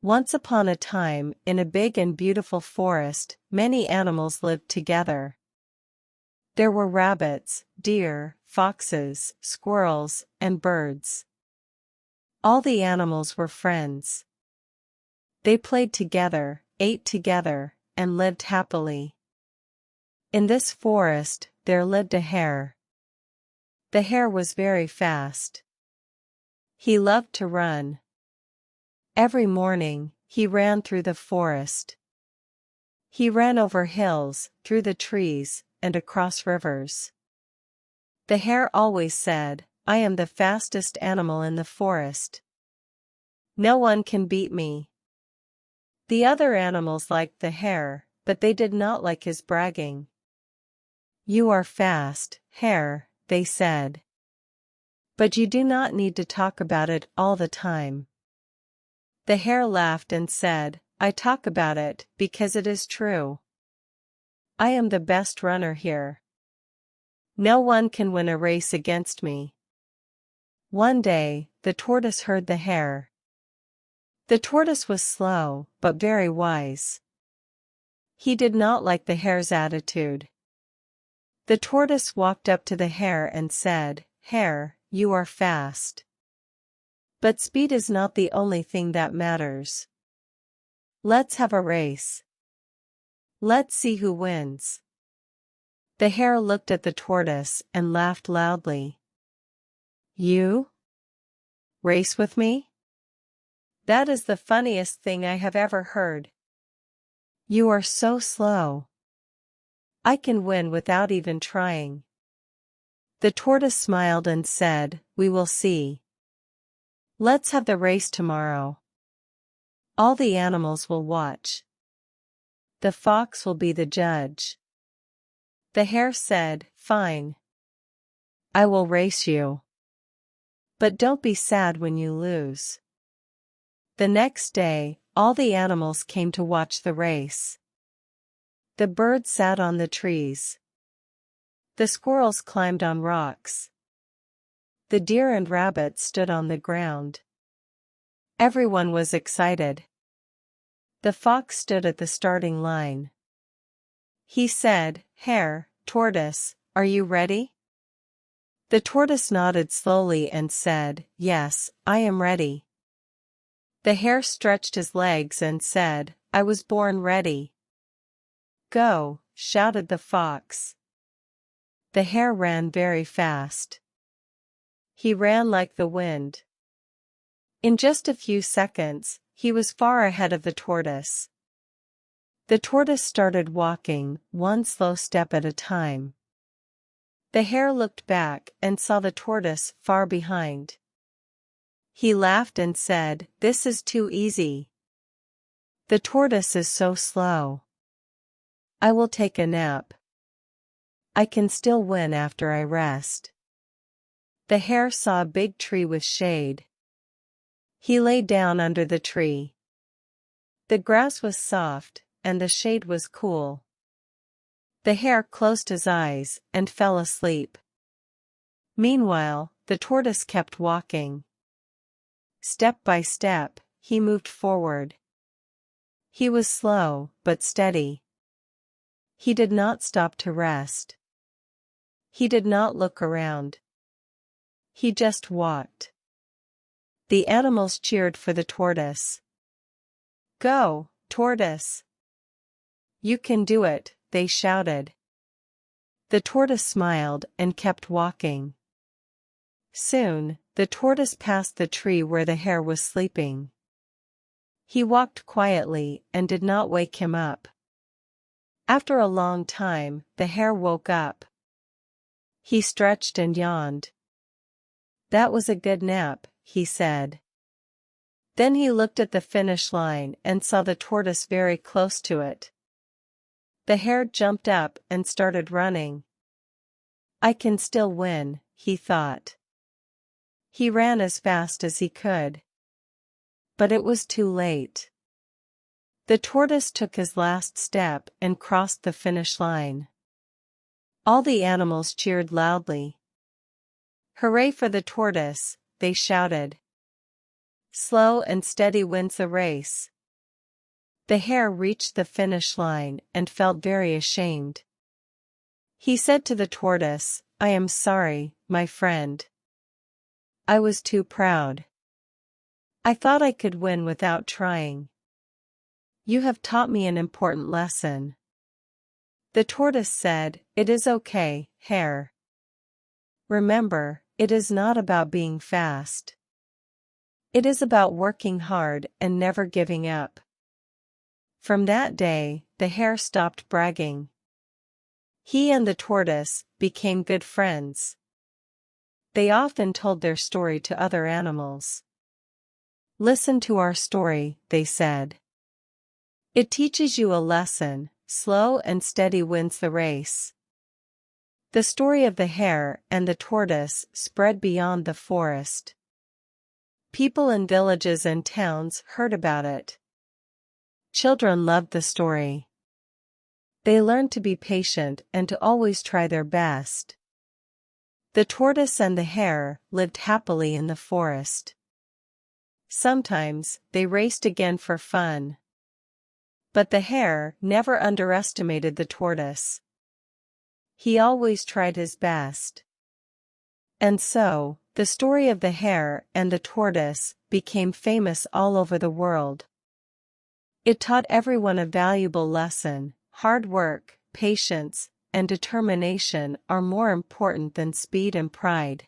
Once upon a time, in a big and beautiful forest, many animals lived together. There were rabbits, deer, foxes, squirrels, and birds. All the animals were friends. They played together, ate together, and lived happily. In this forest, there lived a hare. The hare was very fast. He loved to run. Every morning, he ran through the forest. He ran over hills, through the trees, and across rivers. The hare always said, "I am the fastest animal in the forest. No one can beat me." The other animals liked the hare, but they did not like his bragging. "You are fast, hare," they said. "But you do not need to talk about it all the time." The hare laughed and said, "I talk about it because it is true. I am the best runner here. No one can win a race against me." One day, the tortoise heard the hare. The tortoise was slow, but very wise. He did not like the hare's attitude. The tortoise walked up to the hare and said, "Hare, you are fast. But speed is not the only thing that matters. Let's have a race. Let's see who wins." The hare looked at the tortoise and laughed loudly. "You? Race with me? That is the funniest thing I have ever heard. You are so slow. I can win without even trying." The tortoise smiled and said, "We will see. Let's have the race tomorrow. All the animals will watch. The fox will be the judge." The hare said, "Fine. I will race you. But don't be sad when you lose." The next day, all the animals came to watch the race. The birds sat on the trees. The squirrels climbed on rocks. The deer and rabbits stood on the ground. Everyone was excited. The fox stood at the starting line. He said, "Hare, tortoise, are you ready?" The tortoise nodded slowly and said, "Yes, I am ready." The hare stretched his legs and said, "I was born ready." "Go," shouted the fox. The hare ran very fast. He ran like the wind. In just a few seconds, he was far ahead of the tortoise. The tortoise started walking, one slow step at a time. The hare looked back and saw the tortoise far behind. He laughed and said, "This is too easy. The tortoise is so slow. I will take a nap. I can still win after I rest." The hare saw a big tree with shade. He lay down under the tree. The grass was soft, and the shade was cool. The hare closed his eyes and fell asleep. Meanwhile, the tortoise kept walking. Step by step, he moved forward. He was slow, but steady. He did not stop to rest. He did not look around. He just walked. The animals cheered for the tortoise. "Go, tortoise! You can do it," they shouted. The tortoise smiled and kept walking. Soon, the tortoise passed the tree where the hare was sleeping. He walked quietly and did not wake him up. After a long time, the hare woke up. He stretched and yawned. "That was a good nap," he said. Then he looked at the finish line and saw the tortoise very close to it. The hare jumped up and started running. "I can still win," he thought. He ran as fast as he could. But it was too late. The tortoise took his last step and crossed the finish line. All the animals cheered loudly. "Hooray for the tortoise," they shouted. "Slow and steady wins the race. The hare reached the finish line and felt very ashamed. He said to the tortoise, "I am sorry, my friend. I was too proud. I thought I could win without trying. You have taught me an important lesson." The tortoise said, "It is okay, hare. Remember, it is not about being fast. It is about working hard and never giving up." From that day, the hare stopped bragging. He and the tortoise became good friends. They often told their story to other animals. "Listen to our story," they said. "It teaches you a lesson. Slow and steady wins the race." The story of the hare and the tortoise spread beyond the forest. People in villages and towns heard about it. Children loved the story. They learned to be patient and to always try their best. The tortoise and the hare lived happily in the forest. Sometimes they raced again for fun. But the hare never underestimated the tortoise. He always tried his best. And so, the story of the hare and the tortoise became famous all over the world. It taught everyone a valuable lesson: hard work, patience, and determination are more important than speed and pride.